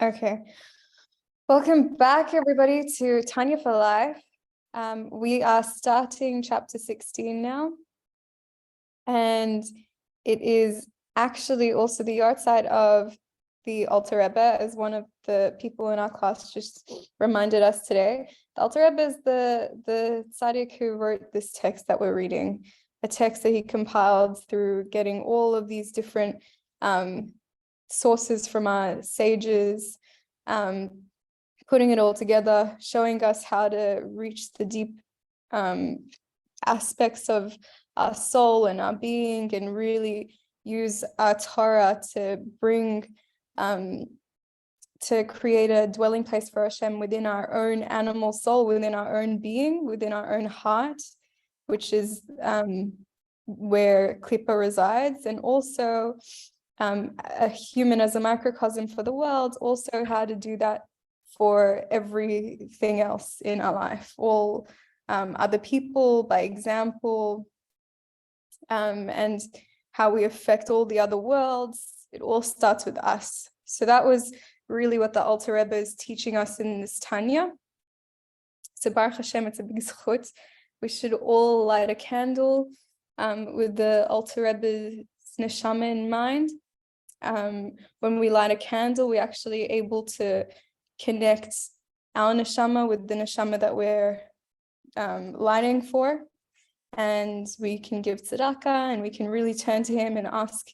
Okay. Welcome back, everybody, to Tanya for Life. We are starting chapter 16 now. And it is actually also the yahrzeit of the Alter Rebbe, as one of the people in our class just reminded us today. The Alter Rebbe is the tzaddik who wrote this text that we're reading, a text that he compiled through getting all of these different sources from our sages, putting it all together, showing us how to reach the deep aspects of our soul and our being, and really use our Torah to bring, to create a dwelling place for Hashem within our own animal soul, within our own being, within our own heart, which is where Klippa resides, and also a human as a microcosm for the world, also how to do that for everything else in our life, all other people by example, and how we affect all the other worlds. It all starts with us. So that was really what the Alter Rebbe is teaching us in this Tanya. So Baruch Hashem, it's a big zchut. We should all light a candle with the Alter Rebbe's Neshama in mind. When we light a candle, we're actually able to connect our Neshama with the Neshama that we're lighting for. And we can give tzedaka, and we can really turn to him and ask,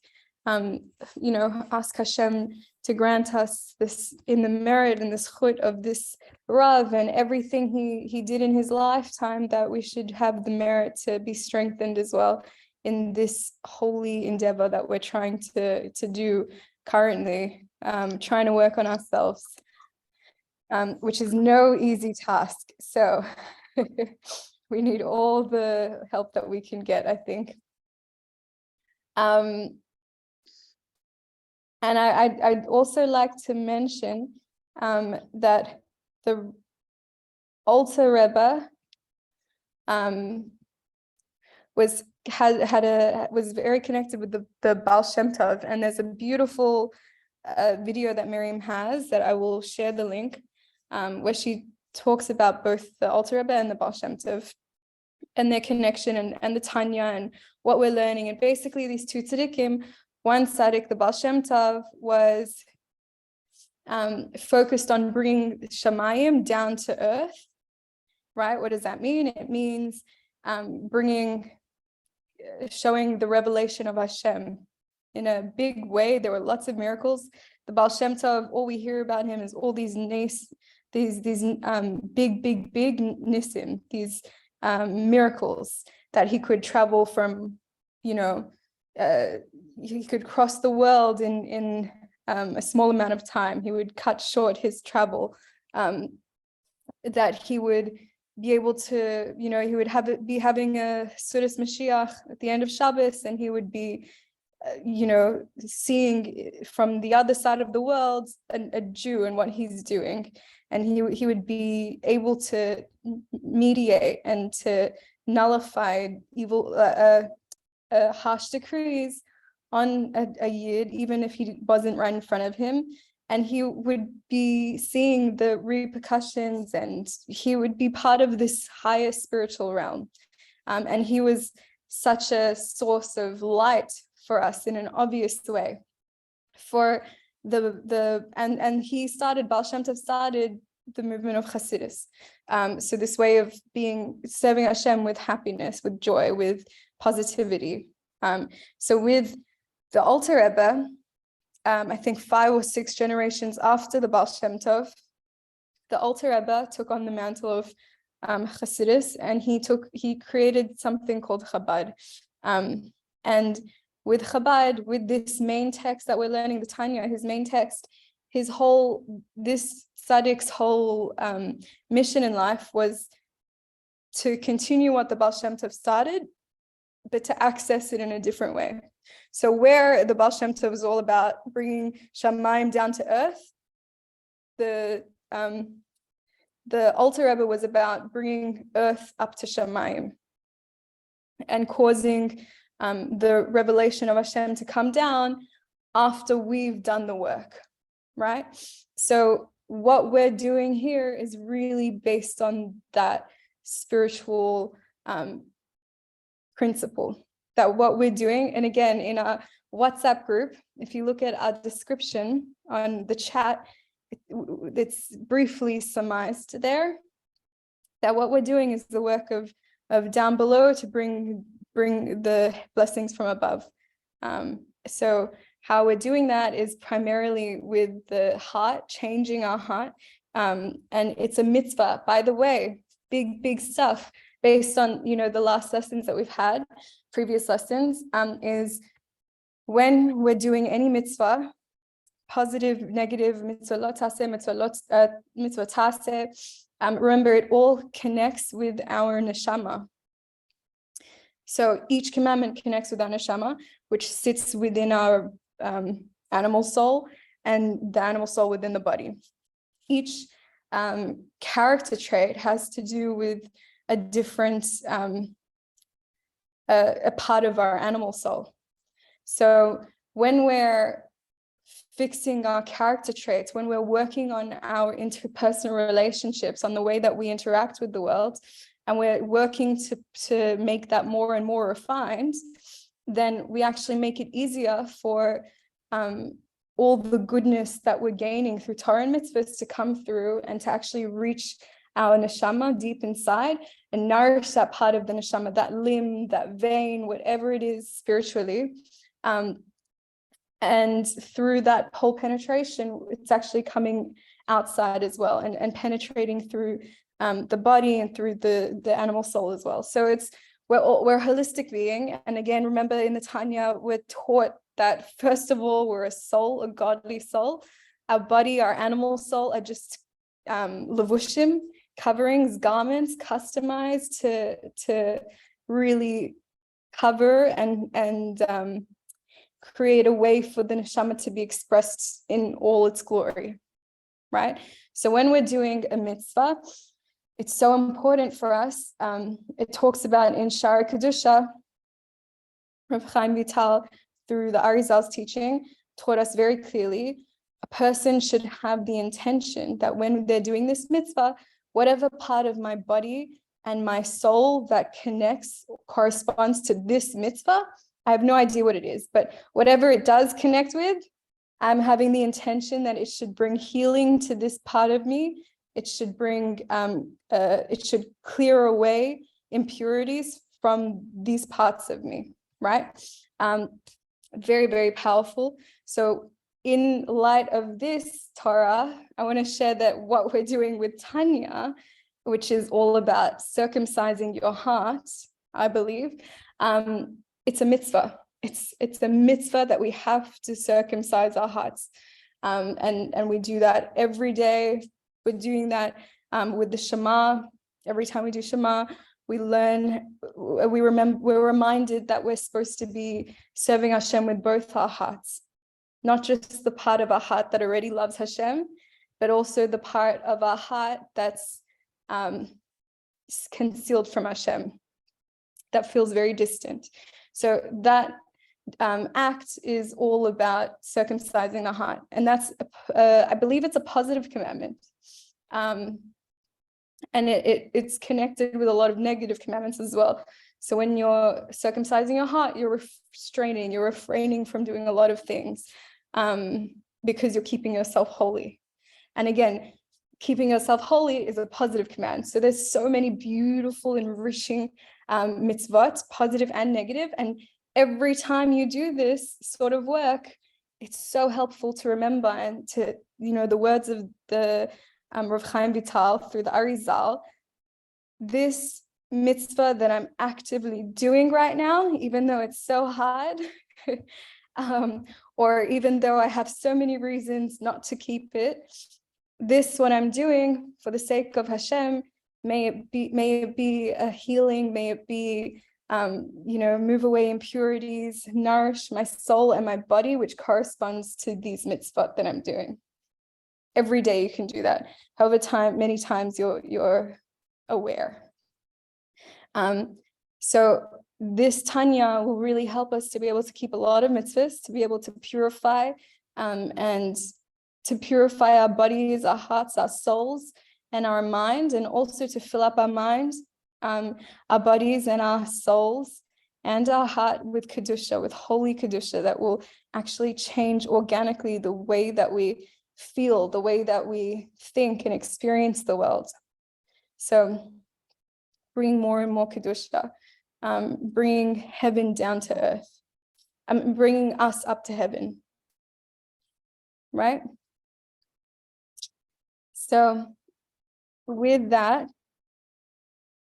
ask Hashem to grant us this in the merit and this chut of this Rav and everything he did in his lifetime, that we should have the merit to be strengthened as well in this holy endeavor that we're trying to do currently, trying to work on ourselves, which is no easy task. So we need all the help that we can get, I think. And I'd also like to mention that the Alter Rebbe was very connected with the Baal Shem Tov, and there's a beautiful video that Miriam has that I will share the link, where she talks about both the Alter Rebbe and the Baal Shem Tov and their connection, and the Tanya and what we're learning. And basically these two tzaddikim, one tzaddik, the Baal Shem Tov, was focused on bringing Shamayim down to earth, right? What does that mean? It means showing the revelation of Hashem in a big way. There were lots of miracles. The Baal Shem Tov, all we hear about him is all these big nisim, these miracles, that he could travel from, he could cross the world in a small amount of time. He would cut short his travel, that he would be able to, he would be having a Sudas Mashiach at the end of Shabbos, and he would be, seeing from the other side of the world a Jew and what he's doing. And he would be able to mediate and to nullify evil, harsh decrees on a Yid, even if he wasn't right in front of him. And he would be seeing the repercussions, and he would be part of this higher spiritual realm. And he was such a source of light for us in an obvious way. For and he started, Baal Shem Tov started the movement of Hasidus. So this way of serving Hashem with happiness, with joy, with positivity. So with the Alter Rebbe, I think 5 or 6 generations after the Baal Shem Tov, the Alter Rebbe took on the mantle of Hasidus, and he created something called Chabad. And with Chabad, with this main text that we're learning, the Tanya, his main text, this tzaddik's whole mission in life was to continue what the Baal Shem Tov started, but to access it in a different way. So where the Baal Shem Tov is all about bringing Shamayim down to earth, the Alter Rebbe was about bringing earth up to Shamayim and causing the revelation of Hashem to come down after we've done the work. right? So what we're doing here is really based on that spiritual principle, that what we're doing, and again, in our WhatsApp group, if you look at our description on the chat, it's briefly surmised there, that what we're doing is the work of down below to bring the blessings from above. So how we're doing that is primarily with the heart, changing our heart. And it's a mitzvah, by the way, big stuff based on, you know, the last lessons that we've had, previous lessons, is when we're doing any mitzvah, positive, negative, mitzvah lo taseh, mitzvah taseh, remember, it all connects with our neshama. So each commandment connects with our neshama, which sits within our animal soul, and the animal soul within the body. Each character trait has to do with a different a part of our animal soul. So when we're fixing our character traits, when we're working on our interpersonal relationships, on the way that we interact with the world, and we're working to make that more and more refined, then we actually make it easier for all the goodness that we're gaining through Torah and mitzvahs to come through and to actually reach our neshama deep inside and nourish that part of the neshama, that limb, that vein, whatever it is spiritually. And through that whole penetration, it's actually coming outside as well, and penetrating through the body and through the animal soul as well. So we're a holistic being. And again, remember in the Tanya, we're taught that first of all, we're a soul, a godly soul. Our body, our animal soul are just levushim, coverings, garments, customized to really cover and create a way for the neshama to be expressed in all its glory, right? So when we're doing a mitzvah, it's so important for us. It talks about in Shara Kedusha, Rav Chaim Vital, through the Arizal's teaching, taught us very clearly, a person should have the intention that when they're doing this mitzvah, whatever part of my body and my soul that connects, corresponds to this mitzvah, I have no idea what it is, but whatever it does connect with, I'm having the intention that it should bring healing to this part of me. It should bring, it should clear away impurities from these parts of me, right? Very, very powerful. So in light of this Torah, I want to share that what we're doing with Tanya, which is all about circumcising your heart, I believe, it's a mitzvah. It's a mitzvah that we have to circumcise our hearts. And we do that every day. We're doing that with the Shema. Every time we do Shema, we learn, we're reminded that we're supposed to be serving Hashem with both our hearts, not just the part of our heart that already loves Hashem, but also the part of our heart that's concealed from Hashem, that feels very distant. So that act is all about circumcising the heart. And that's, I believe it's a positive commandment. And it's connected with a lot of negative commandments as well. So when you're circumcising your heart, you're refraining from doing a lot of things because you're keeping yourself holy. And again, keeping yourself holy is a positive command. So there's so many beautiful, enriching mitzvot, positive and negative. And every time you do this sort of work, it's so helpful to remember and to, the words of the Rav Chaim Vital through the Arizal, this mitzvah that I'm actively doing right now, even though it's so hard, or even though I have so many reasons not to keep it, this, what I'm doing for the sake of Hashem, may it be a healing, may it be, move away impurities, nourish my soul and my body, which corresponds to these mitzvot that I'm doing. Every day you can do that. However many times you're aware. So this Tanya will really help us to be able to keep a lot of mitzvahs, to be able to purify and to purify our bodies, our hearts, our souls, and our mind, and also to fill up our mind, our bodies and our souls and our heart with Kedusha, with holy Kedusha that will actually change organically the way that we feel, the way that we think and experience the world. So bring more and more Kedusha, bringing heaven down to earth, bringing us up to heaven, right? So with that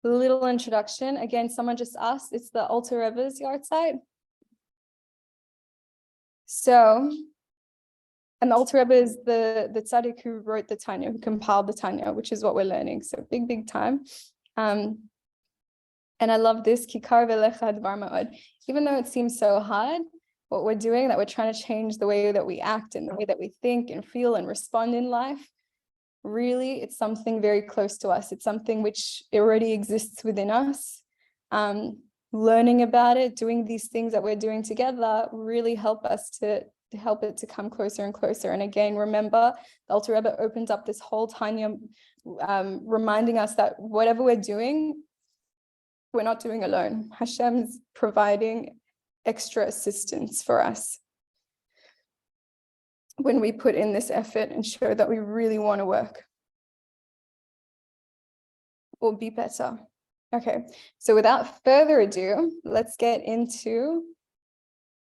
little introduction, again, someone just asked, it's the Alter Rebbe's yard site. So, and the Alter Rebbe is the tzaddik who wrote the Tanya, who compiled the Tanya, which is what we're learning. So big time. And I love this, Kikar velecha dvar ma'od. Even though it seems so hard, what we're doing, that we're trying to change the way that we act and the way that we think and feel and respond in life, really, it's something very close to us. It's something which already exists within us. Learning about it, doing these things that we're doing together really help us to help it to come closer and closer. And again, remember, the Alter Rebbe opened up this whole Tanya, reminding us that whatever we're doing, we're not doing alone. Hashem's providing extra assistance for us when we put in this effort and show that we really want to work or be better. Okay, so without further ado, let's get into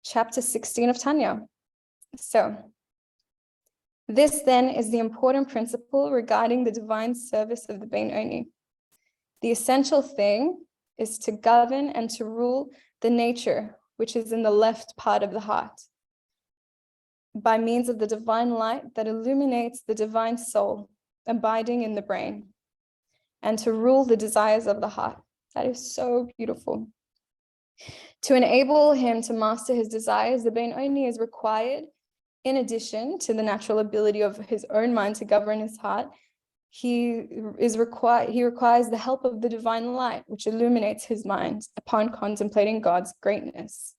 chapter 16 of Tanya. So this then is the important principle regarding the divine service of the Beinoni. The essential thing is to govern and to rule the nature which is in the left part of the heart, by means of the divine light that illuminates the divine soul abiding in the brain, and to rule the desires of the heart. That is so beautiful. To enable him to master his desires, the Beinoni is required, in addition to the natural ability of his own mind to govern his heart, he requires the help of the divine light, which illuminates his mind upon contemplating God's greatness.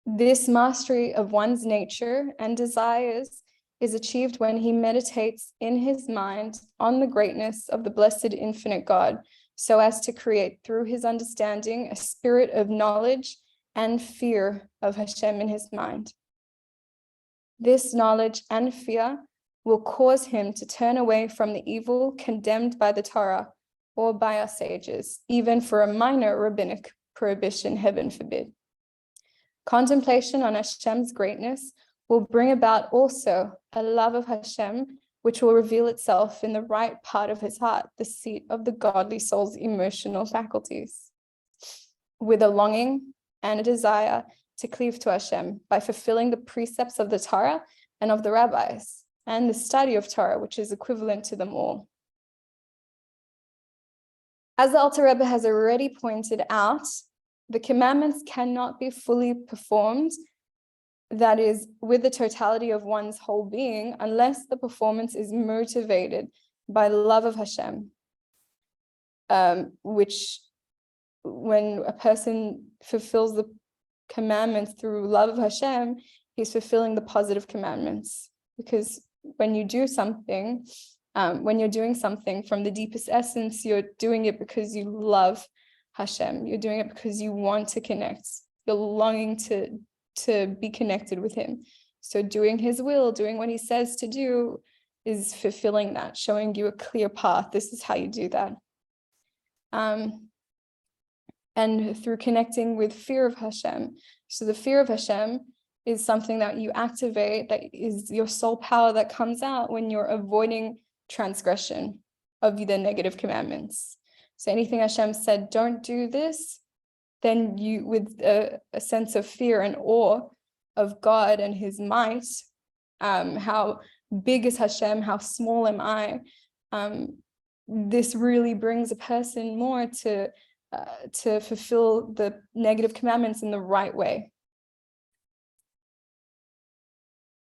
This mastery of one's nature and desires is achieved when he meditates in his mind on the greatness of the blessed infinite God, so as to create through his understanding a spirit of knowledge and fear of Hashem in his mind. This knowledge and fear will cause him to turn away from the evil condemned by the Torah or by our sages, even for a minor rabbinic prohibition, heaven forbid. Contemplation on Hashem's greatness will bring about also a love of Hashem, which will reveal itself in the right part of his heart, the seat of the godly soul's emotional faculties, with a longing and a desire to cleave to Hashem by fulfilling the precepts of the Torah and of the rabbis, and the study of Torah, which is equivalent to them all. As the Alter Rebbe has already pointed out, the commandments cannot be fully performed, that is, with the totality of one's whole being, unless the performance is motivated by love of Hashem, which, when a person fulfills the commandments through love of Hashem, he's fulfilling the positive commandments. Because when you do something, when you're doing something from the deepest essence, you're doing it because you love Hashem. You're doing it because you want to connect. You're longing to be connected with him. So doing his will, doing what he says to do, is fulfilling that, showing you a clear path. This is how you do that. And through connecting with fear of Hashem. So the fear of Hashem is something that you activate, that is your soul power that comes out when you're avoiding transgression of the negative commandments. So anything Hashem said, don't do this, then you, with a sense of fear and awe of God and his might, how big is Hashem, how small am I, this really brings a person more to fulfill the negative commandments in the right way.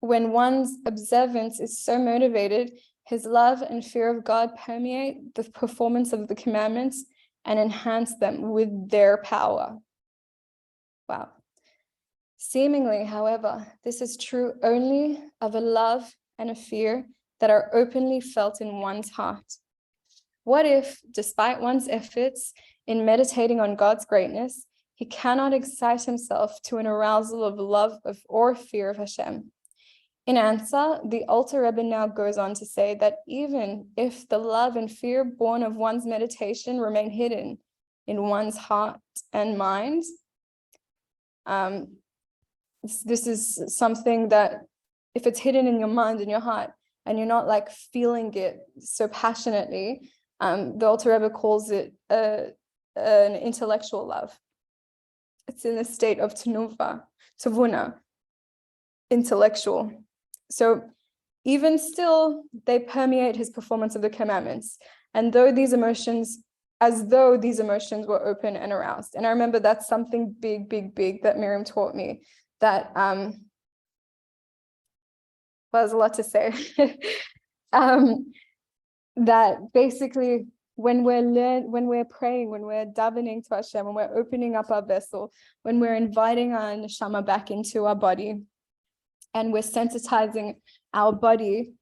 When one's observance is so motivated, his love and fear of God permeate the performance of the commandments and enhance them with their power. Wow. Seemingly, however, this is true only of a love and a fear that are openly felt in one's heart. What if, despite one's efforts in meditating on God's greatness, he cannot excite himself to an arousal of love or fear of Hashem? In answer, the Alter Rebbe now goes on to say that even if the love and fear born of one's meditation remain hidden in one's heart and mind, this is something that if it's hidden in your mind and your heart and you're not like feeling it so passionately, the Alter Rebbe calls it an intellectual love. It's in a state of tavuna, intellectual. So even still, they permeate his performance of the commandments. And as though these emotions were open and aroused. And I remember that's something big that Miriam taught me, that there's a lot to say. That basically when we're praying, when we're davening to Hashem, when we're opening up our vessel, when we're inviting our neshama back into our body, and we're sensitizing our body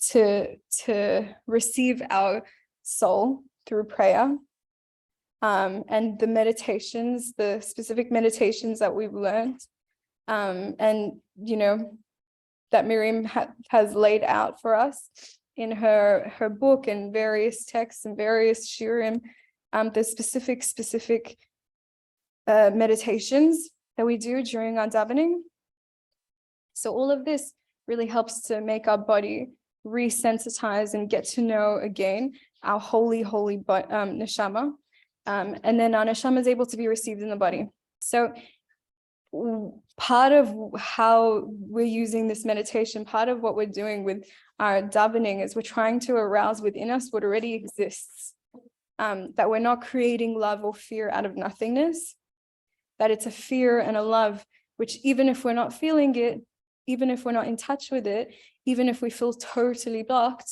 to receive our soul through prayer, and the meditations, the specific meditations that we've learned, and that Miriam has laid out for us in her book and various texts and various shiurim, the specific meditations that we do during our davening. So all of this really helps to make our body resensitize and get to know again our holy neshama, and then our neshama is able to be received in the body. So part of how we're using this meditation, part of what we're doing with our davening is we're trying to arouse within us what already exists, that we're not creating love or fear out of nothingness, that it's a fear and a love, which even if we're not feeling it, even if we're not in touch with it, even if we feel totally blocked,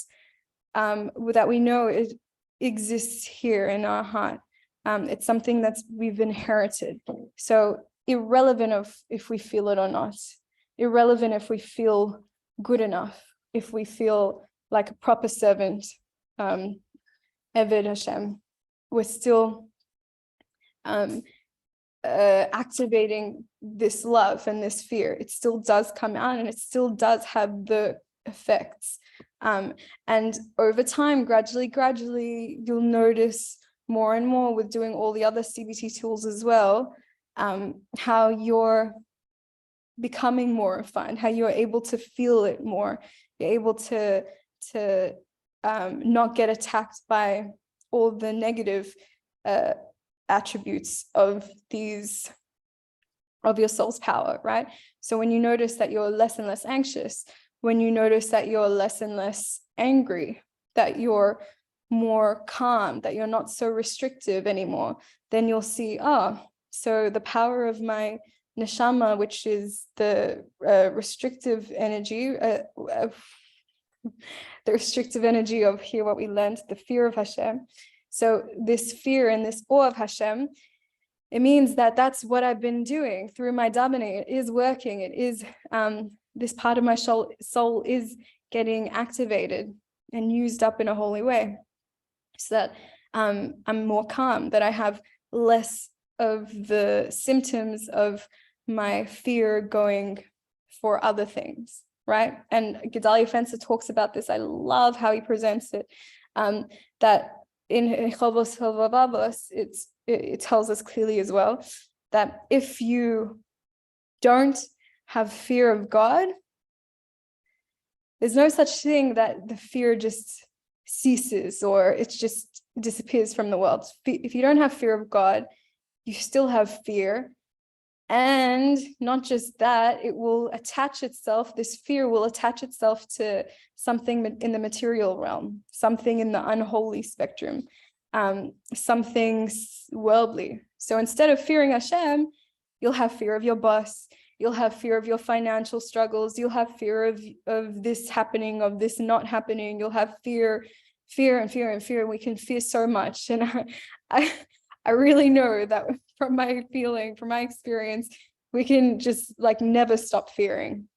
that we know it exists here in our heart. It's something we've inherited. So irrelevant of if we feel it or not, irrelevant if we feel good enough, if we feel like a proper servant, Eved Hashem, we're still activating this love and this fear. It still does come out and it still does have the effects. And over time, gradually, you'll notice more and more with doing all the other CBT tools as well, how you're becoming more refined, how you're able to feel it more. You're able to not get attacked by all the negative attributes of your soul's power, right? So when you notice that you're less and less anxious, when you notice that you're less and less angry, that you're more calm, that you're not so restrictive anymore, then you'll see, so the power of my neshama, which is the restrictive energy, the restrictive energy of here, what we learned, the fear of Hashem. So this fear and this awe of Hashem, it means that that's what I've been doing through my davening. It is working. It is, this part of my soul is getting activated and used up in a holy way, so that I'm more calm, that I have less of the symptoms of my fear going for other things, right? And Gedalia Fencer talks about this. I love how he presents it, that in Chovos Hilvavavos, it tells us clearly as well that if you don't have fear of God, there's no such thing that the fear just ceases or it just disappears from the world. If you don't have fear of God, you still have fear. And not just that, it will attach itself, this fear will attach itself to something in the material realm, something in the unholy spectrum, something worldly. So instead of fearing Hashem, you'll have fear of your boss, you'll have fear of your financial struggles, you'll have fear of this happening, of this not happening, you'll have fear. We can fear so much. And I really know that from my feeling, from my experience, We can just like never stop fearing.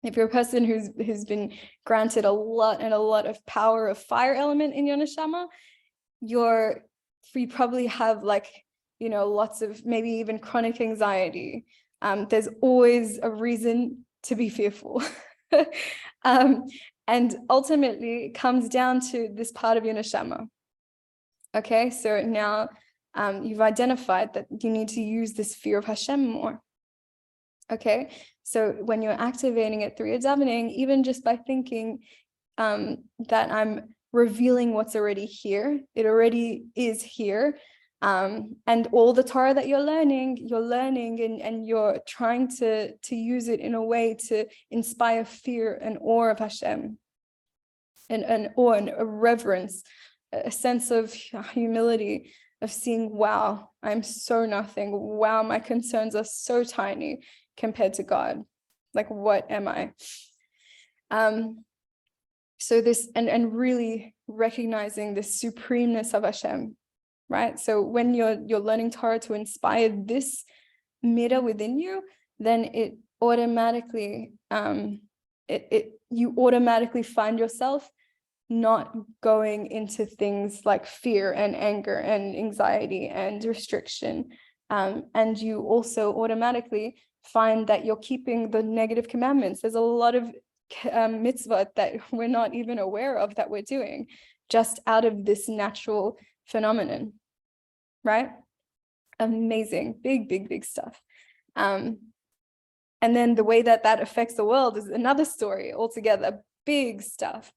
If you're a person who's been granted a lot of power of fire element in your neshama, you probably have like, you know, lots of maybe even chronic anxiety. There's always a reason to be fearful. And ultimately it comes down to this part of your neshama. Okay, so now you've identified that you need to use this fear of Hashem more. Okay, so when you're activating it through your davening, even just by thinking that I'm revealing what's already here, it already is here. And all the Torah that you're learning and you're trying to use it in a way to inspire fear and awe of Hashem, and awe and a reverence, a sense of humility, of seeing, wow, I'm so nothing. Wow, my concerns are so tiny compared to God. Like, what am I? So this, and really recognizing the supremeness of Hashem, right? So when you're learning Torah to inspire this midah within you, then it automatically, you automatically find yourself not going into things like fear and anger and anxiety and restriction. And you also automatically find that you're keeping the negative commandments. There's a lot of mitzvah that we're not even aware of that we're doing just out of this natural phenomenon, right? Amazing, big stuff. And then the way that affects the world is another story altogether, big stuff.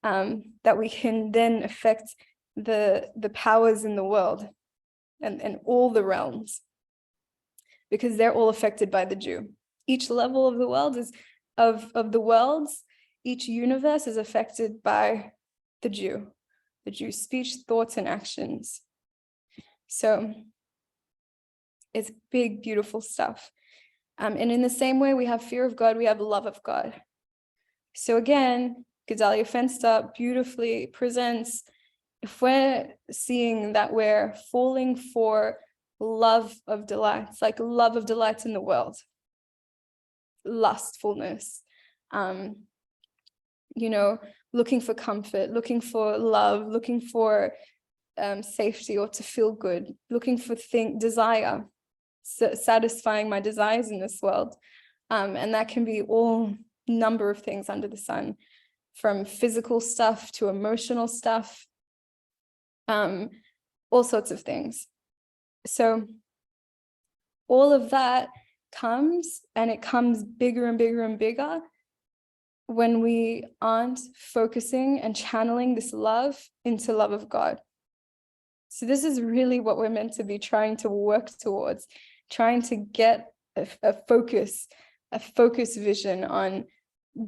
That we can then affect the powers in the world and all the realms, because they're all affected by the Jew. Each level of the world is of the worlds, each universe is affected by the Jew's speech, thoughts, and actions. So it's big, beautiful stuff. And in the same way we have fear of God, we have love of God. So again, Gedalia Fenster beautifully presents, if we're seeing that we're falling for love of delights, like love of delights in the world, lustfulness, you know, looking for comfort, looking for love, looking for safety or to feel good, looking for desire, satisfying my desires in this world. And that can be all number of things under the sun, from physical stuff to emotional stuff, all sorts of things. So all of that comes, and it comes bigger and bigger and bigger when we aren't focusing and channeling this love into love of God. So this is really what we're meant to be trying to work towards, trying to get a focus vision on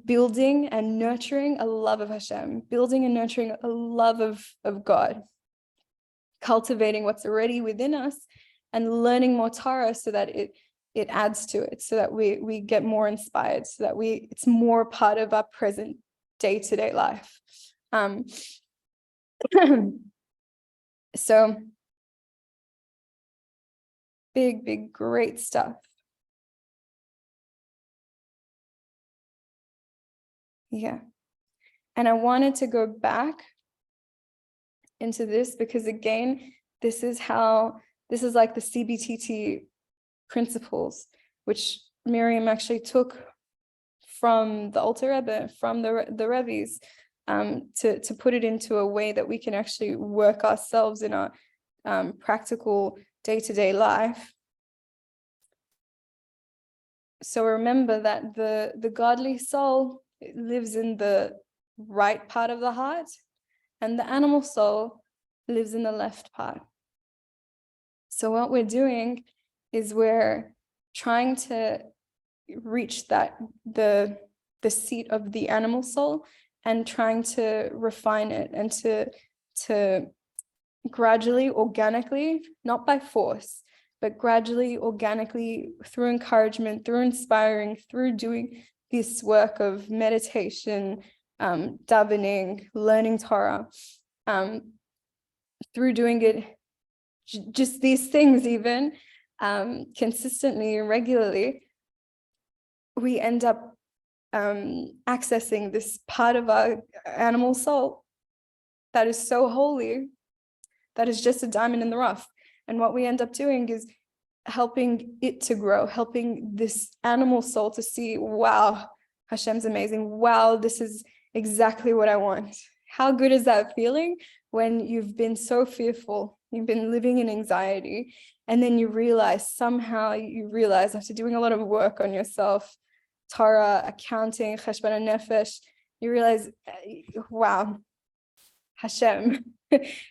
building and nurturing a love of Hashem, building and nurturing a love of God, cultivating what's already within us and learning more Torah so that it adds to it, so that we get more inspired, so that it's more part of our present day-to-day life. So big, great stuff. Yeah. And I wanted to go back into this because, again, this is like the CBTT principles, which Miriam actually took from the Alter Rebbe, from the Rebbe's, to put it into a way that we can actually work ourselves in our practical day-to-day life. So remember that the godly soul lives in the right part of the heart, and the animal soul lives in the left part. So what we're doing is we're trying to reach the seat of the animal soul and trying to refine it and to gradually, organically, not by force, but gradually, organically, through encouragement, through inspiring, through doing this work of meditation, davening, learning Torah, through doing it, just these things even, consistently and regularly, we end up accessing this part of our animal soul that is so holy, that is just a diamond in the rough. And what we end up doing is helping it to grow, helping this animal soul to see, wow, Hashem's amazing. Wow, this is exactly what I want. How good is that feeling when you've been so fearful, you've been living in anxiety, and then you realize, after doing a lot of work on yourself, Torah, accounting, cheshbon nefesh, you realize, wow, Hashem.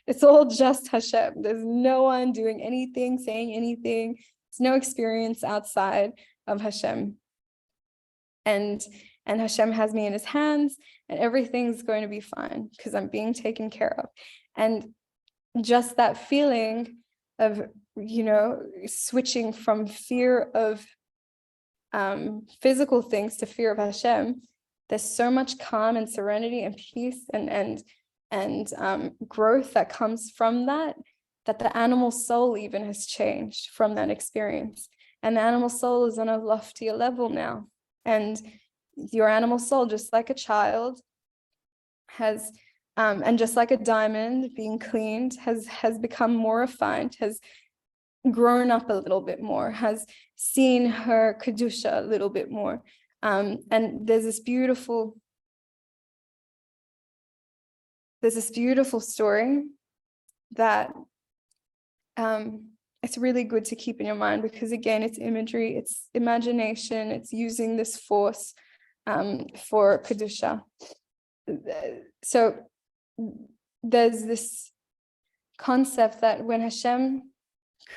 It's all just Hashem. There's no one doing anything, saying anything. There's no experience outside of Hashem. And Hashem has me in his hands, and everything's going to be fine because I'm being taken care of. And just that feeling of, switching from fear of physical things to fear of Hashem, there's so much calm and serenity and peace and growth that comes from that the animal soul even has changed from that experience. And the animal soul is on a loftier level now. And your animal soul, just like a child, has and just like a diamond being cleaned, has become more refined, has grown up a little bit more, has seen her kedusha a little bit more. And there's this beautiful story that it's really good to keep in your mind, because again, it's imagery, it's imagination, it's using this force for kedusha. So there's this concept that when Hashem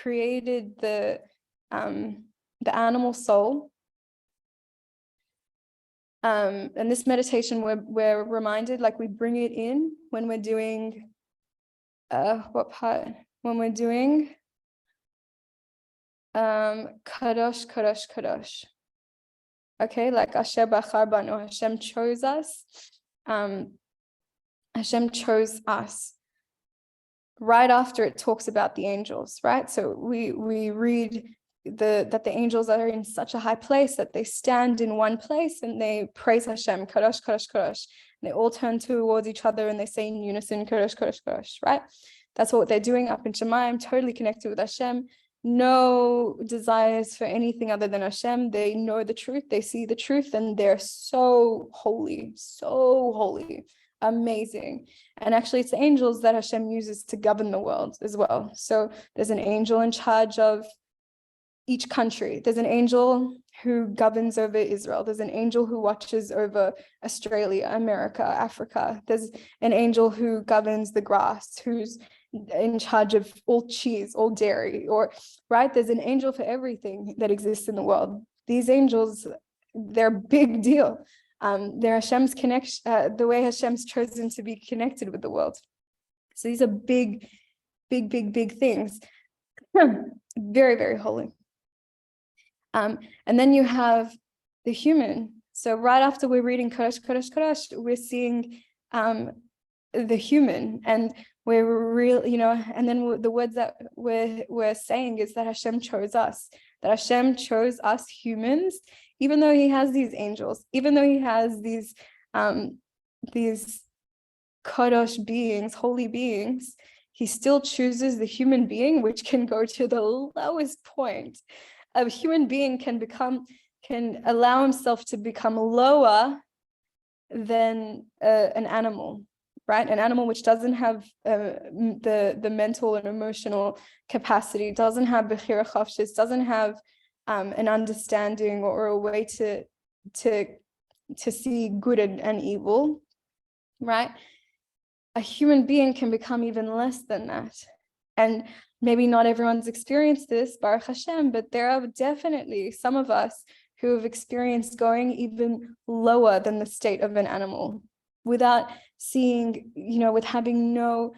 created the animal soul, and this meditation, we're reminded, like we bring it in when we're doing what part? When we're doing kadosh, kadosh, kadosh. Okay, like Asher Bachar Banu, Hashem chose us. Hashem chose us. Right after it talks about the angels, right? So we read that the angels are in such a high place that they stand in one place and they praise Hashem, kadosh, kadosh, kadosh. And they all turn towards each other and they say in unison, kadosh, kadosh, kadosh, right? That's what they're doing up in Shemayim, totally connected with Hashem. No desires for anything other than Hashem. They know the truth, they see the truth, and they're so holy, amazing. And actually it's the angels that Hashem uses to govern the world as well. So there's an angel in charge of each country. There's an angel who governs over Israel. There's an angel who watches over Australia, America, Africa. There's an angel who governs the grass, who's in charge of all cheese, all dairy, or right? There's an angel for everything that exists in the world. These angels, they're a big deal. They're Hashem's connection, the way Hashem's chosen to be connected with the world. So these are big, big, big, big things. Very, very holy. And then you have the human. So right after we're reading Kodesh, Kodesh, Kodesh, we're seeing the human, and we're real, and then the words that we're saying is that Hashem chose us, humans, even though he has these angels, even though he has these kadosh beings, holy beings, he still chooses the human being, which can go to the lowest point. A human being can allow himself to become lower than an animal, right? An animal which doesn't have the mental and emotional capacity, doesn't have bechira chafshis, doesn't have an understanding or a way to see good and evil, right? A human being can become even less than that. And maybe not everyone's experienced this, Baruch Hashem, but there are definitely some of us who have experienced going even lower than the state of an animal without seeing, with having no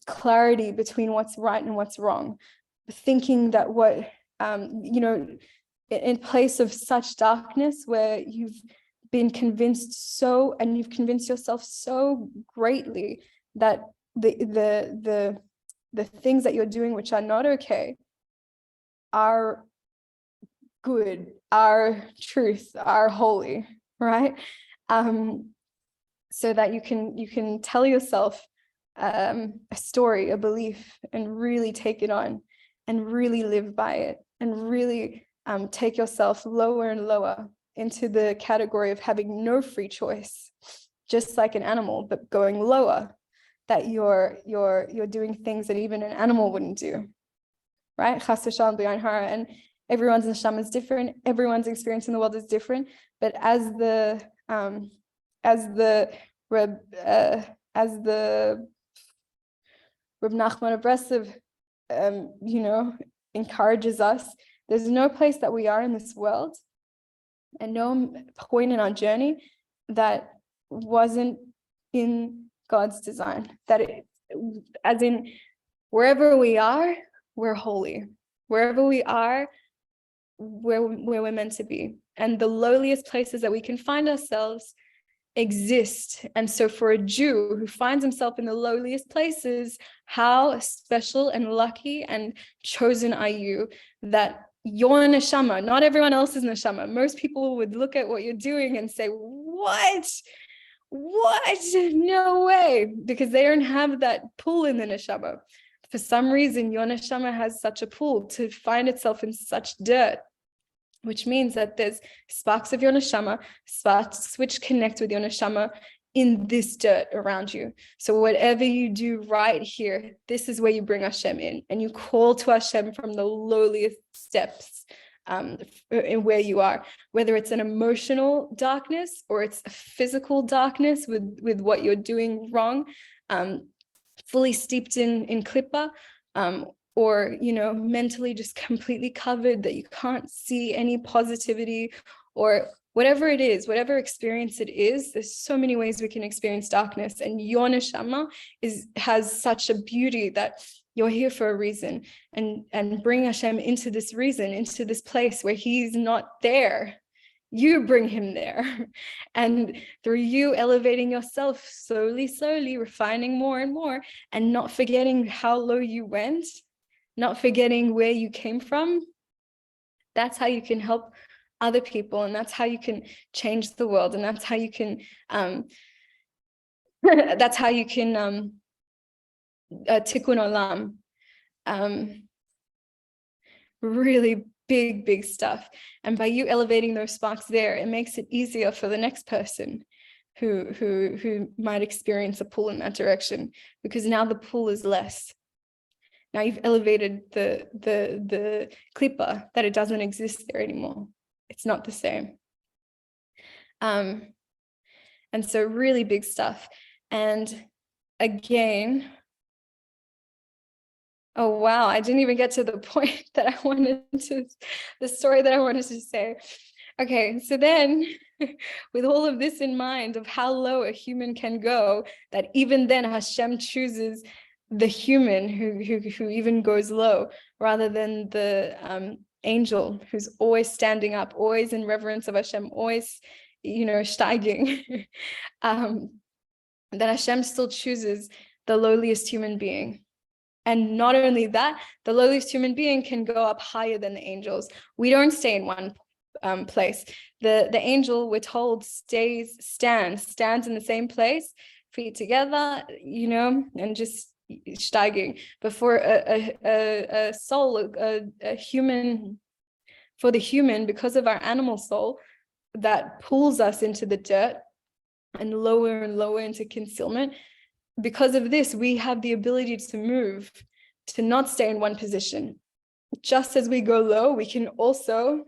clarity between what's right and what's wrong, thinking that in place of such darkness where you've been convinced and you've convinced yourself so greatly that the things that you're doing which are not okay are good, are truth, are holy, right? So that you can tell yourself a story, a belief, and really take it on and really live by it, and really take yourself lower and lower into the category of having no free choice, just like an animal, but going lower, that you're doing things that even an animal wouldn't do, right? Chas v'shalom b'ayin hara. And everyone's neshama is different, everyone's experience in the world is different, but as the Reb Nachman of Breslov, encourages us, there's no place that we are in this world and no point in our journey that wasn't in God's design. As in, wherever we are, we're holy. Wherever we are, where we're meant to be. And the lowliest places that we can find ourselves exist. And so for a Jew who finds himself in the lowliest places, how special and lucky and chosen are you that your neshama, not everyone else's neshama. Most people would look at what you're doing and say, what? No way, because they don't have that pull in the neshama. For some reason, your neshama has such a pull to find itself in such dirt, which means that there's sparks of your neshama, sparks which connect with your neshama in this dirt around you. So whatever you do right here, this is where you bring Hashem in, and you call to Hashem from the lowliest steps in where you are, whether it's an emotional darkness or it's a physical darkness with what you're doing wrong, fully steeped in klippa, or mentally just completely covered, that you can't see any positivity, or whatever it is, whatever experience it is. There's so many ways we can experience darkness, and your neshama has such a beauty that you're here for a reason, and bring Hashem into this reason, into this place where he's not there. You bring him there, and through you elevating yourself slowly, refining more and more, and not forgetting how low you went, not forgetting where you came from. That's how you can help other people, and that's how you can change the world, and that's how you can tikkun olam. Really big stuff. And by you elevating those sparks there, it makes it easier for the next person who might experience a pull in that direction, because now the pull is less. Now you've elevated the klippa, that it doesn't exist there anymore. It's not the same. And so really big stuff. And again, oh wow, I didn't even get to the point that I wanted to, the story that I wanted to say. Okay, so then with all of this in mind of how low a human can go, that even then Hashem chooses the human who even goes low, rather than the angel who's always standing up, always in reverence of Hashem, always, steiging. That Hashem still chooses the lowliest human being. And not only that, the lowliest human being can go up higher than the angels. We don't stay in one place. The angel, we're told, stands in the same place, feet together, and just steiging. But for a soul, a human, for the human, because of our animal soul that pulls us into the dirt and lower into concealment, because of this, we have the ability to move, to not stay in one position. Just as we go low, we can also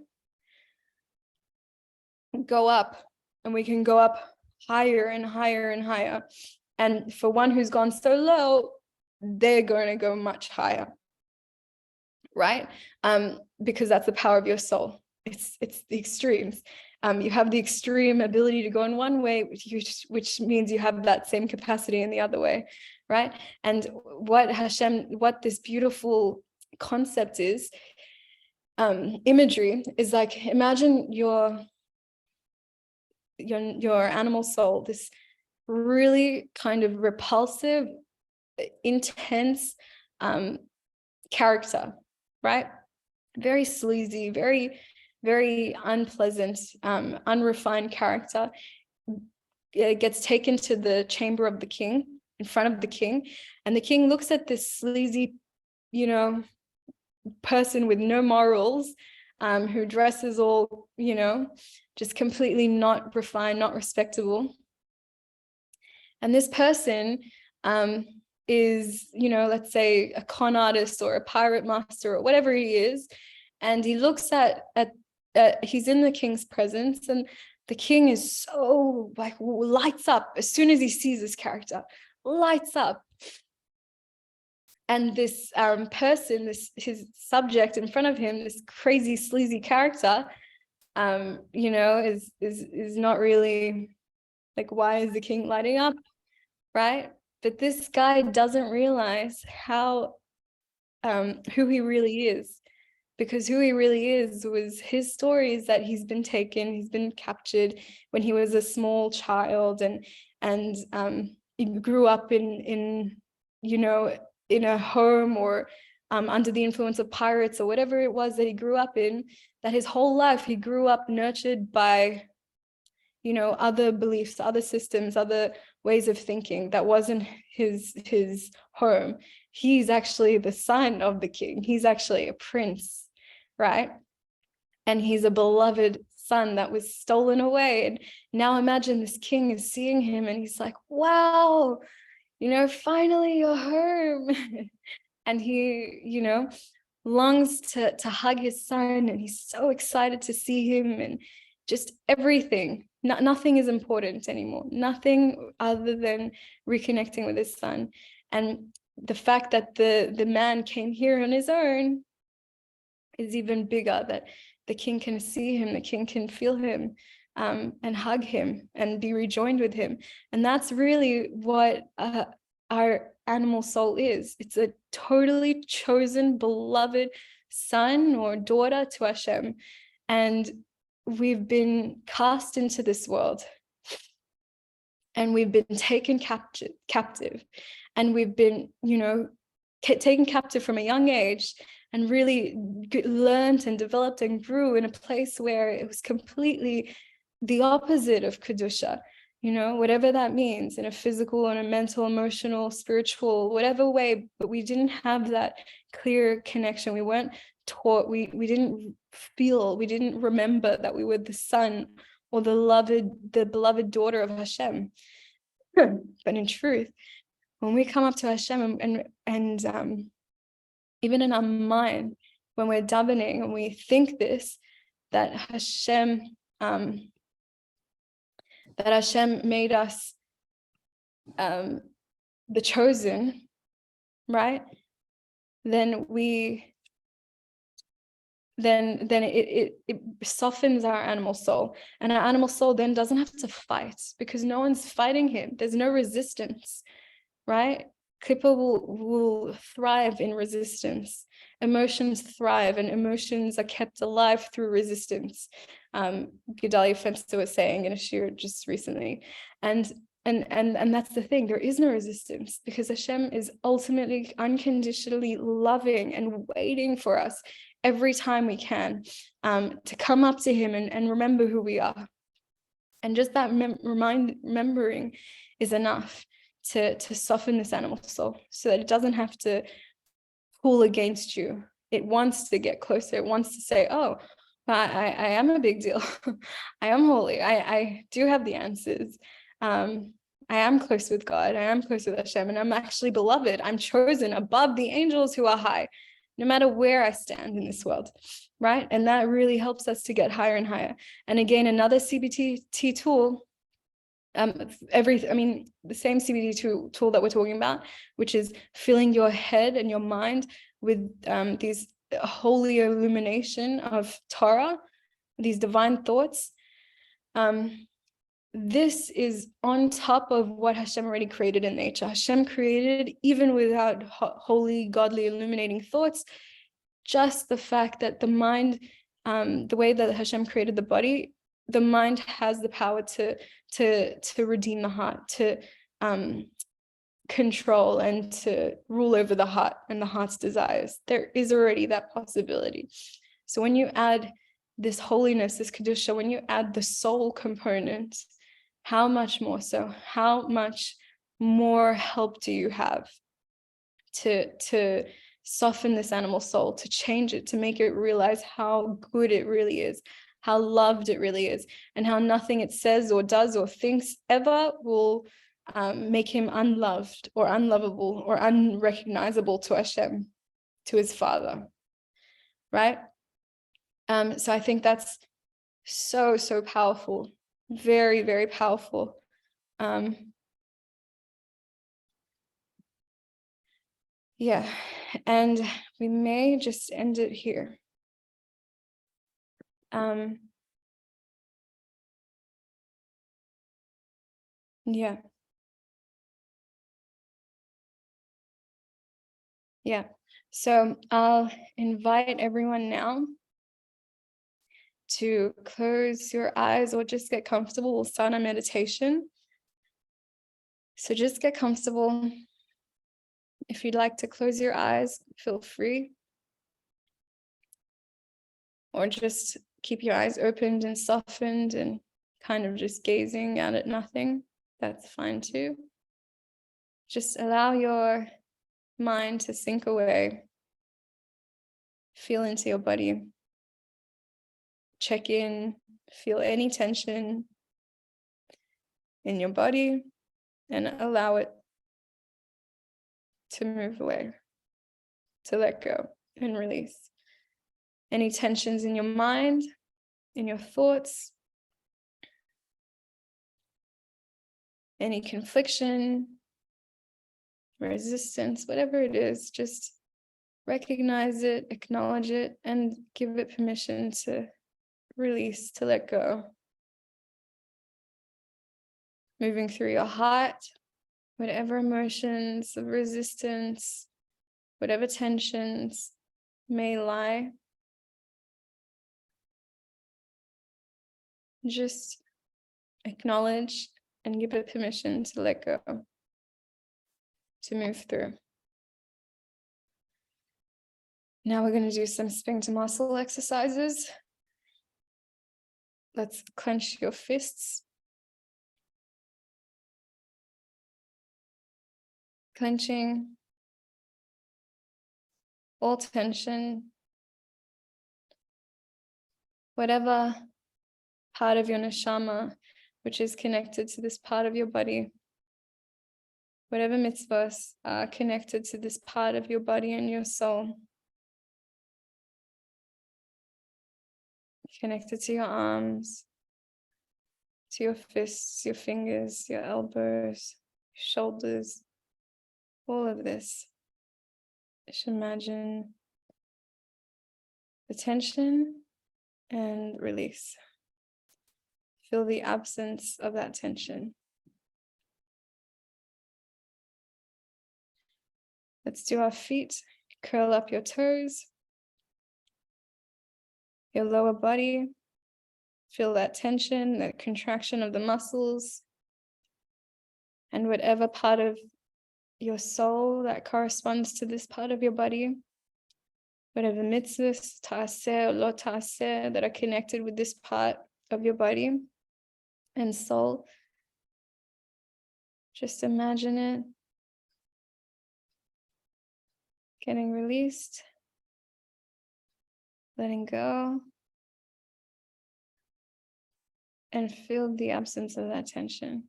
go up, and we can go up higher and higher and higher. And for one who's gone so low, they're going to go much higher, right? Because that's the power of your soul. It's the extremes. You have the extreme ability to go in one way, which means you have that same capacity in the other way, right? And what this beautiful concept is, imagery is like, imagine your animal soul, this really kind of repulsive, intense character, right? very sleazy, very, very unpleasant, unrefined character, gets taken to the chamber of the king, in front of the king, and the king looks at this sleazy, person with no morals, who dresses all, just completely not refined, not respectable. And this person is, let's say a con artist or a pirate master or whatever he is. And he looks at he's in the king's presence, and the king is so like lights up as soon as he sees this character, lights up. And this person, his subject in front of him, this crazy sleazy character, is not really like, why is the king lighting up, right? But this guy doesn't realize how who he really is, because who he really is was his story is that he's been taken, he's been captured when he was a small child, and he grew up in a home or under the influence of pirates or whatever it was that he grew up in, that his whole life he grew up nurtured by, other beliefs, other systems, other ways of thinking. That wasn't his home. He's actually the son of the king. He's actually a prince, right? And he's a beloved son that was stolen away. And now imagine this king is seeing him and he's like, wow, finally you're home. And he, longs to hug his son, and he's so excited to see him, and just everything. Nothing is important anymore. Nothing other than reconnecting with his son. And the fact that the man came here on his own is even bigger, that the king can see him, the king can feel him, and hug him and be rejoined with him. And that's really what our animal soul is. It's a totally chosen, beloved son or daughter to Hashem. And we've been cast into this world, and we've been taken captive, and we've been, taken captive from a young age, and really learned and developed and grew in a place where it was completely the opposite of Kedusha, whatever that means, in a physical and a mental, emotional, spiritual, whatever way. But we didn't have that clear connection. We weren't taught, we didn't feel, we didn't remember that we were the son or the beloved daughter of Hashem. But in truth, when we come up to Hashem and even in our mind, when we're davening and we think this, that Hashem made us the chosen, right? Then it softens our animal soul, and our animal soul then doesn't have to fight, because no one's fighting him. There's no resistance, right? Klippa will thrive in resistance. Emotions thrive, and emotions are kept alive through resistance. Gedalia Fenster was saying in a shir just recently, and that's the thing. There is no resistance, because Hashem is ultimately unconditionally loving and waiting for us every time we can, to come up to him and remember who we are. And just that remembering is enough to soften this animal soul, so that it doesn't have to pull against you. It wants to get closer. It wants to say, oh, I am a big deal. I am holy. I do have the answers. I am close with God. I am close with Hashem, and I'm actually beloved. I'm chosen above the angels who are high, no matter where I stand in this world, right? And that really helps us to get higher and higher. And again, another CBT tool, the same CBT tool that we're talking about, which is filling your head and your mind with these holy illumination of Torah, these divine thoughts. This is on top of what Hashem already created in nature. Hashem created, even without holy, godly, illuminating thoughts, just the fact that the mind, the way that Hashem created the body, the mind has the power to redeem the heart, to control and to rule over the heart and the heart's desires. There is already that possibility. So when you add this holiness, this kedusha, when you add the soul component, how much more so? How much more help do you have to soften this animal soul, to change it, to make it realize how good it really is, how loved it really is, and how nothing it says or does or thinks ever will make him unloved or unlovable or unrecognizable to Hashem, to his Father, right? So I think that's so powerful, very, very powerful. Yeah, and we may just end it here. Yeah. Yeah. So I'll invite everyone now to close your eyes or just get comfortable. We'll start our meditation. So just get comfortable. If you'd like to close your eyes, feel free. Or just keep your eyes opened and softened and kind of just gazing out at nothing. That's fine too. Just allow your mind to sink away. Feel into your body. Check in, feel any tension in your body and allow it to move away, to let go and release. Any tensions in your mind, in your thoughts, any confliction, resistance, whatever it is, just recognize it, acknowledge it, and give it permission to release, to let go. Moving through your heart, whatever emotions of resistance, whatever tensions may lie, just acknowledge and give it permission to let go, to move through. Now we're going to do some sphincter muscle exercises. Let's clench your fists. Clenching all tension, whatever part of your neshama which is connected to this part of your body, whatever mitzvahs are connected to this part of your body and your soul, connected to your arms, to your fists, your fingers, your elbows, shoulders, all of this. Just imagine the tension and release. Feel the absence of that tension. Let's do our feet. Curl up your toes, your lower body. Feel that tension, that contraction of the muscles, and whatever part of your soul that corresponds to this part of your body, whatever mitzvahs, ta'aseh or lo ta'aseh, that are connected with this part of your body and soul. Just imagine it getting released, letting go, and feel the absence of that tension.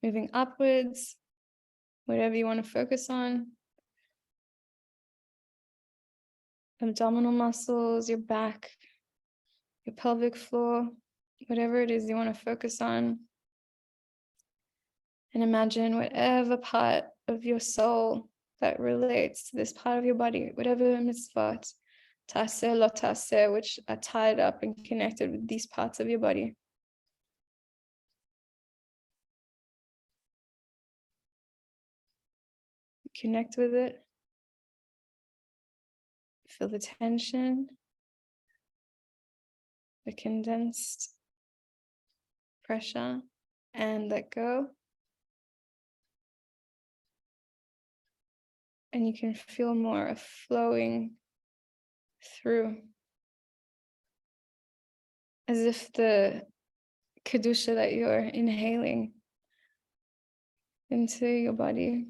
Moving upwards, whatever you want to focus on. Abdominal muscles, your back, your pelvic floor, whatever it is you want to focus on. And imagine whatever part of your soul that relates to this part of your body, whatever mitzvot, ta'aseh, lo ta'aseh, which are tied up and connected with these parts of your body. Connect with it. Feel the tension, the condensed pressure, and let go. And you can feel more of flowing through, as if the kedusha that you're inhaling into your body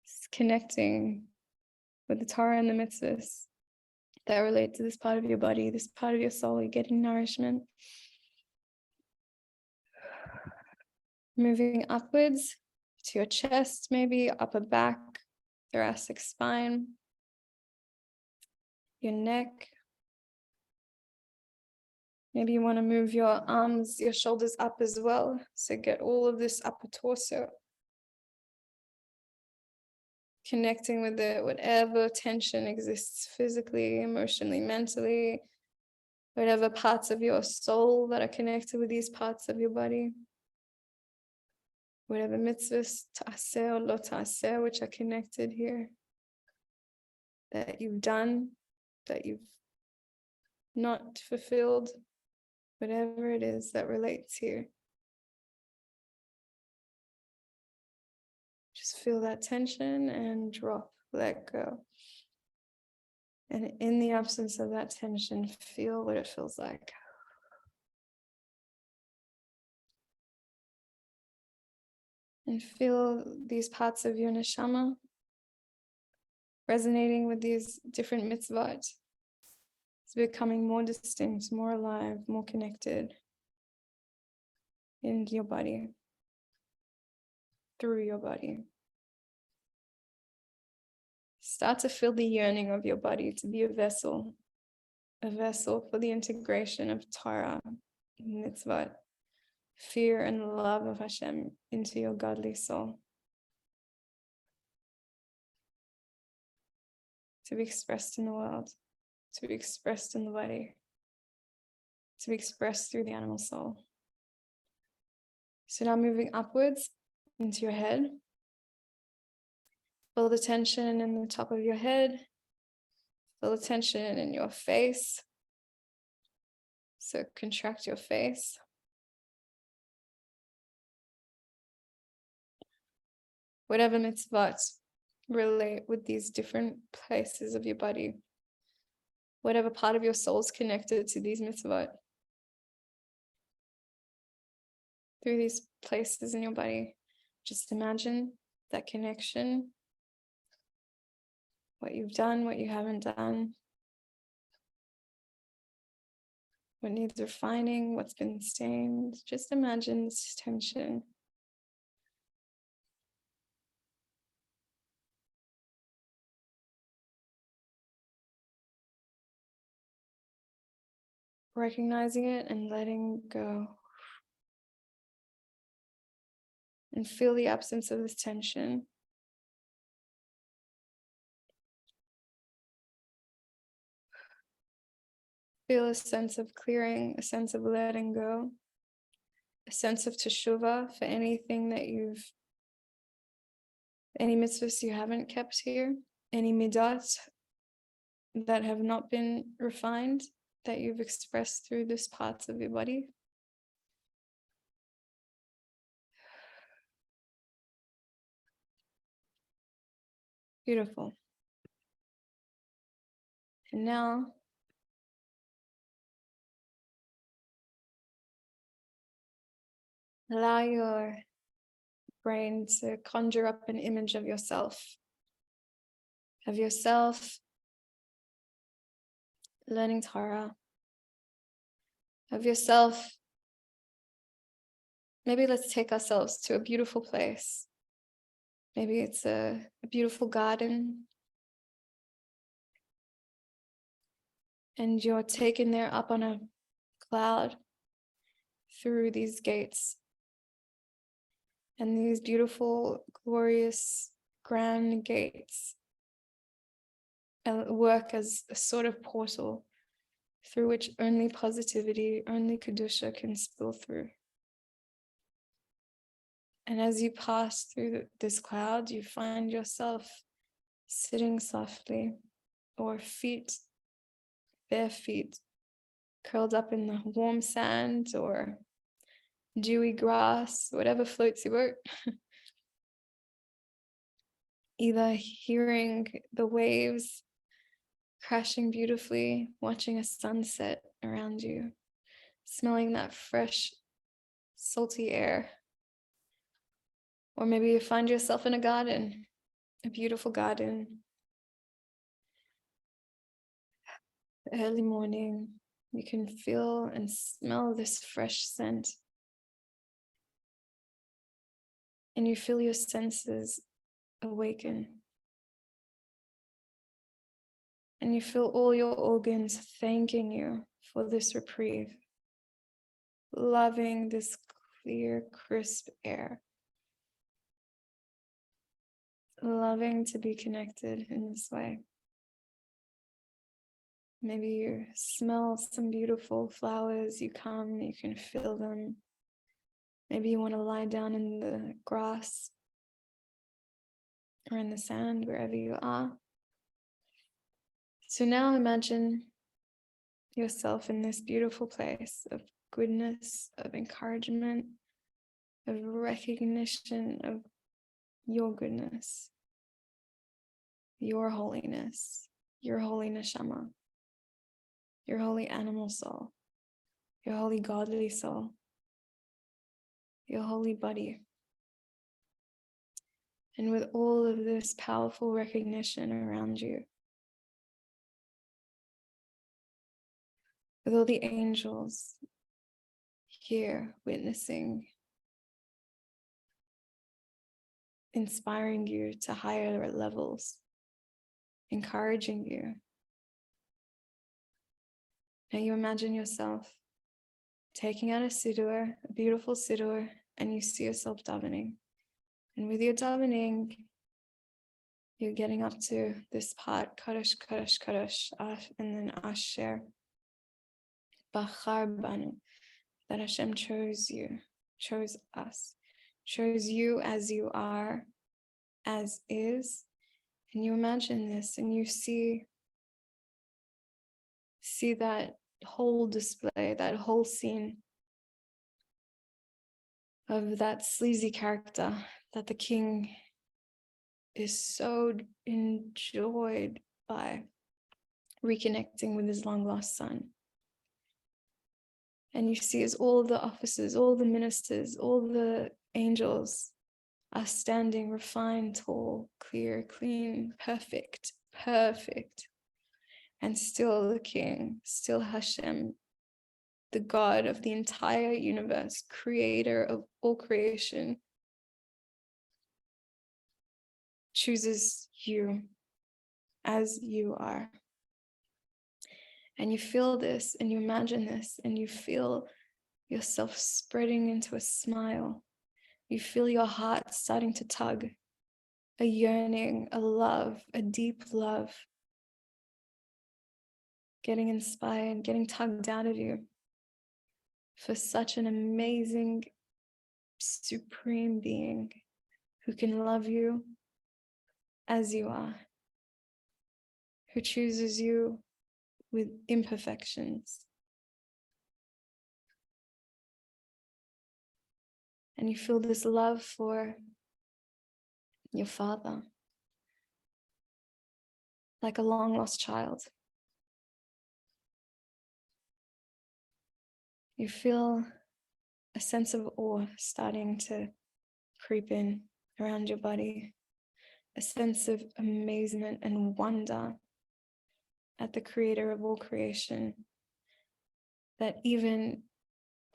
is connecting with the Torah and the mitzvahs that relate to this part of your body, this part of your soul. You're getting nourishment. Moving upwards to your chest, maybe upper back, thoracic spine, your neck. Maybe you want to move your arms, your shoulders up as well. So get all of this upper torso. Connecting with whatever tension exists physically, emotionally, mentally, whatever parts of your soul that are connected with these parts of your body. Whatever mitzvahs, ta'aseh or lo ta'aseh, which are connected here, that you've done, that you've not fulfilled, whatever it is that relates here. Just feel that tension and drop, let go. And in the absence of that tension, feel what it feels like. And feel these parts of your neshama resonating with these different mitzvot. It's becoming more distinct, more alive, more connected in your body, through your body. Start to feel the yearning of your body to be a vessel for the integration of Torah, mitzvot, fear and love of Hashem into your godly soul. To be expressed in the world, to be expressed in the body, to be expressed through the animal soul. So now moving upwards into your head. Feel the tension in the top of your head. Feel the tension in your face. So contract your face. Whatever mitzvot relate with these different places of your body. Whatever part of your soul is connected to these mitzvot. Through these places in your body, just imagine that connection. What you've done, what you haven't done. What needs refining, what's been stained. Just imagine this tension. Recognizing it and letting go. And feel the absence of this tension. Feel a sense of clearing, a sense of letting go, a sense of teshuvah for anything that any mitzvahs you haven't kept here, any midat that have not been refined, that you've expressed through this parts of your body. Beautiful. And now, allow your brain to conjure up an image of yourself. Of yourself learning Torah. Of yourself, maybe let's take ourselves to a beautiful place. Maybe it's a beautiful garden. And you're taken there up on a cloud through these gates. And these beautiful, glorious, grand gates work as a sort of portal through which only positivity, only kedusha can spill through. And as you pass through this cloud, you find yourself sitting softly, or bare feet, curled up in the warm sand or dewy grass, whatever floats your boat. Either hearing the waves crashing beautifully, watching a sunset around you, smelling that fresh, salty air. Or maybe you find yourself in a garden, a beautiful garden. Early morning, you can feel and smell this fresh scent. And you feel your senses awaken. And you feel all your organs thanking you for this reprieve, loving this clear, crisp air, loving to be connected in this way. Maybe you smell some beautiful flowers, you come, you can feel them. Maybe you want to lie down in the grass or in the sand, wherever you are. So now imagine yourself in this beautiful place of goodness, of encouragement, of recognition of your goodness, your holiness, your holy neshama, your holy animal soul, your holy godly soul, your holy body. And with all of this powerful recognition around you, with all the angels here witnessing, inspiring you to higher levels, encouraging you. Now you imagine yourself taking out a siddur, a beautiful siddur, and you see yourself davening. And with your davening, you're getting up to this part, Kadosh, Kadosh, Kadosh, and then Asher, Bachar Banu, that Hashem chose you, chose us, chose you as you are, as is. And you imagine this and you see that whole display, that whole scene of that sleazy character that the king is so enjoyed by reconnecting with his long lost son. And you see as all the officers, all the ministers, all the angels are standing refined, tall, clear, clean, perfect. And still the king, still Hashem, the God of the entire universe, creator of all creation, chooses you as you are. And you feel this and you imagine this and you feel yourself spreading into a smile. You feel your heart starting to tug, a yearning, a love, a deep love, getting inspired, getting tugged out of you for such an amazing, supreme being who can love you as you are, who chooses you with imperfections. And you feel this love for your father, like a long lost child. You feel a sense of awe starting to creep in around your body, a sense of amazement and wonder at the creator of all creation, that even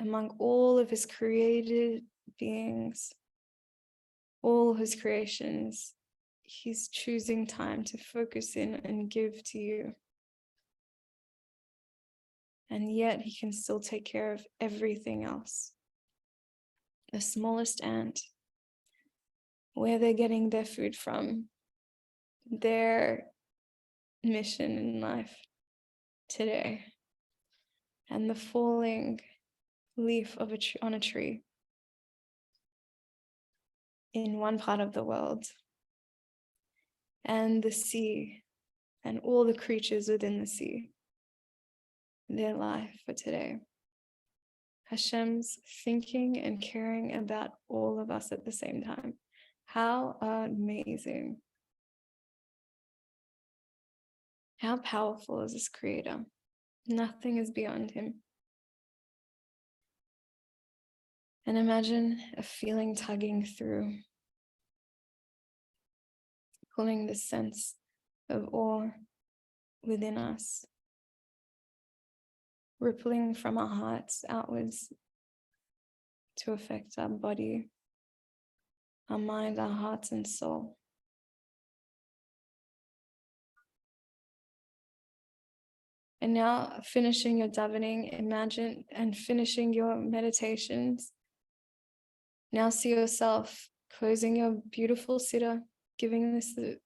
among all of his created beings, all his creations, he's choosing time to focus in and give to you. And yet he can still take care of everything else. The smallest ant, where they're getting their food from, their mission in life today, and the falling leaf of on a tree in one part of the world, and the sea and all the creatures within the sea, their life for today. Hashem's thinking and caring about all of us at the same time. How amazing. How powerful is this creator? Nothing is beyond him. And imagine a feeling tugging through, pulling this sense of awe within us, rippling from our hearts outwards to affect our body, our mind, our hearts and soul. And now, finishing your davening, imagine, and finishing your meditations, now see yourself closing your beautiful siddha, giving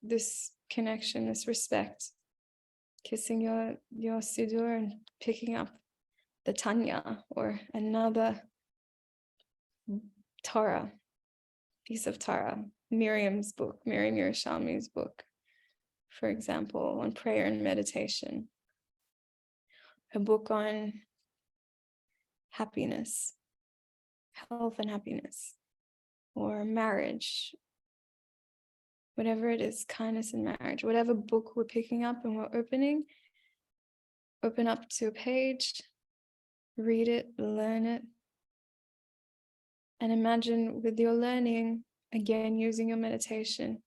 this connection, this respect, kissing your siddur and picking up the Tanya or another Torah, piece of Torah, Miriam's book, Miriam Yerushalmi's book, for example, on prayer and meditation. A book on happiness, health and happiness, or marriage, whatever it is, kindness in marriage, whatever book we're picking up and we're opening, open up to a page, read it, learn it, and imagine with your learning, again, using your meditation,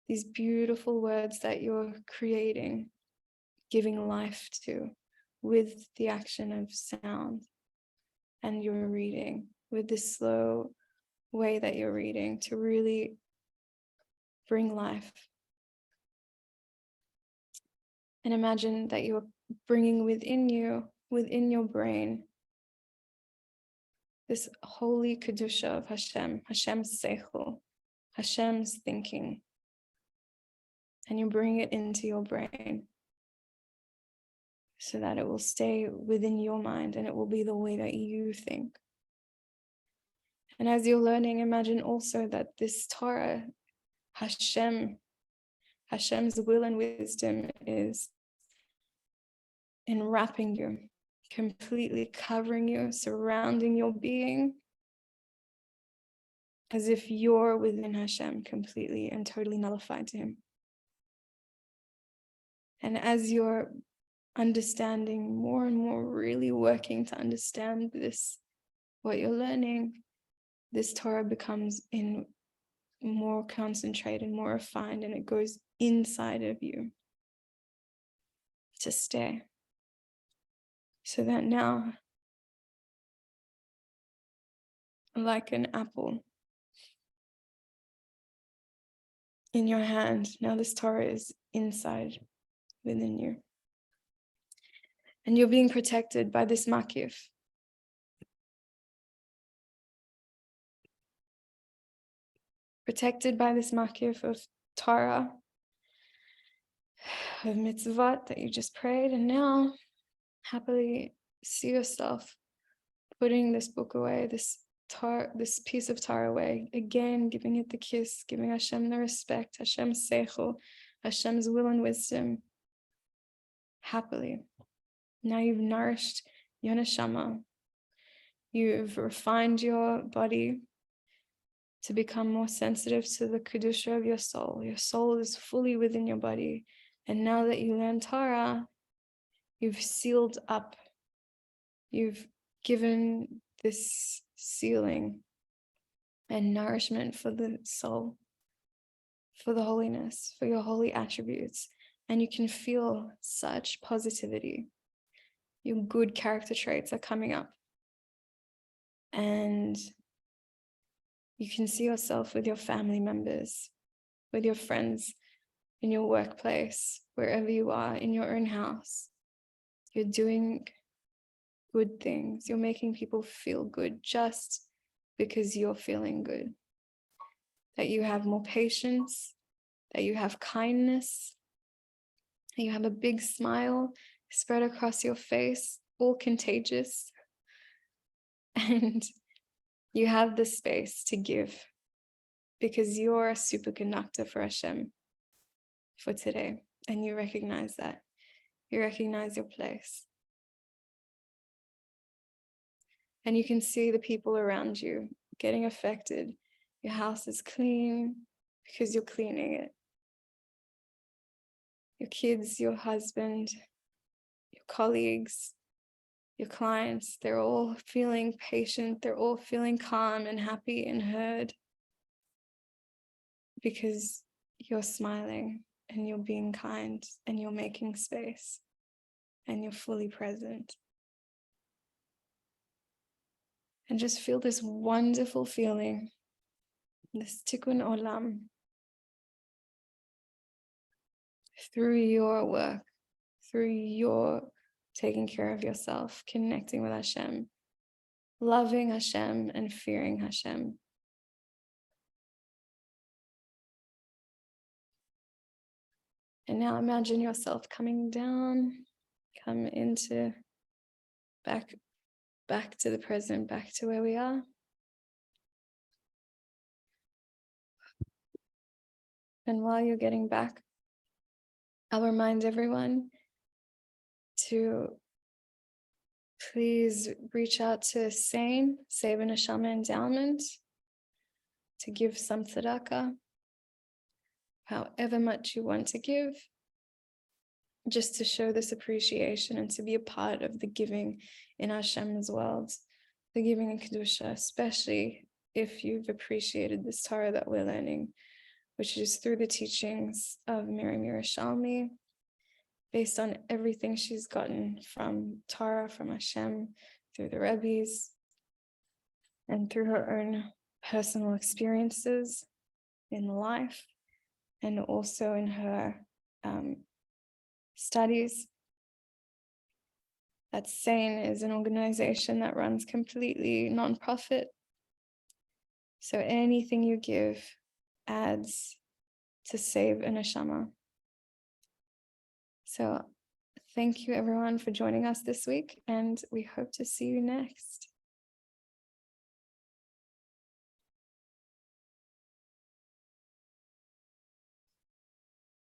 these beautiful words that you're creating, giving life to, with the action of sound and your reading, with this slow way that you're reading to really bring life. And imagine that you're bringing within you, within your brain, this holy kedusha of Hashem, Hashem's seichel, Hashem's thinking, and you bring it into your brain, so that it will stay within your mind and it will be the way that you think. And as you're learning, imagine also that this Torah, Hashem's will and wisdom is enwrapping you, completely covering you, surrounding your being, as if you're within Hashem, completely and totally nullified to him. And as you're understanding more and more, really working to understand this, what you're learning, this Torah becomes more concentrated, more refined, and it goes inside of you to stay. So that now, like an apple in your hand, now this Torah is inside within you. And you're being protected by this makif. Protected by this makif of Torah, of mitzvot that you just prayed. And now, happily see yourself putting this book away, this piece of Torah away. Again, giving it the kiss, giving Hashem the respect, Hashem's seichel, Hashem's will and wisdom. Happily. Now you've nourished your neshama. You've refined your body to become more sensitive to the kedusha of your soul. Your soul is fully within your body. And now that you learn Torah, you've sealed up. You've given this sealing and nourishment for the soul, for the holiness, for your holy attributes. And you can feel such positivity. Your good character traits are coming up. And you can see yourself with your family members, with your friends, in your workplace, wherever you are, in your own house. You're doing good things. You're making people feel good just because you're feeling good. That you have more patience, that you have kindness, that you have a big smile spread across your face, all contagious. And you have the space to give because you're a superconductor for Hashem for today. And you recognize that. You recognize your place. And you can see the people around you getting affected. Your house is clean because you're cleaning it. your kids, your husband, your colleagues, your clients, they're all feeling patient, they're all feeling calm and happy and heard, because you're smiling and you're being kind and you're making space and you're fully present. And just feel this wonderful feeling, this tikkun olam, through your work, through your taking care of yourself, connecting with Hashem, loving Hashem and fearing Hashem. And now imagine yourself coming down, come into back to the present, back to where we are. And while you're getting back, I'll remind everyone to please reach out to SANE, Save A Neshama Endowment, to give some tzedaka, however much you want to give, just to show this appreciation and to be a part of the giving in Hashem's world, the giving in Kedusha, especially if you've appreciated this Torah that we're learning, which is through the teachings of Miriam Yerushalmi, based on everything she's gotten from Torah, from Hashem, through the Rebbes, and through her own personal experiences in life, and also in her studies. That SANE is an organization that runs completely non-profit. So anything you give adds to Save A Neshama. So thank you everyone for joining us this week, and we hope to see you next.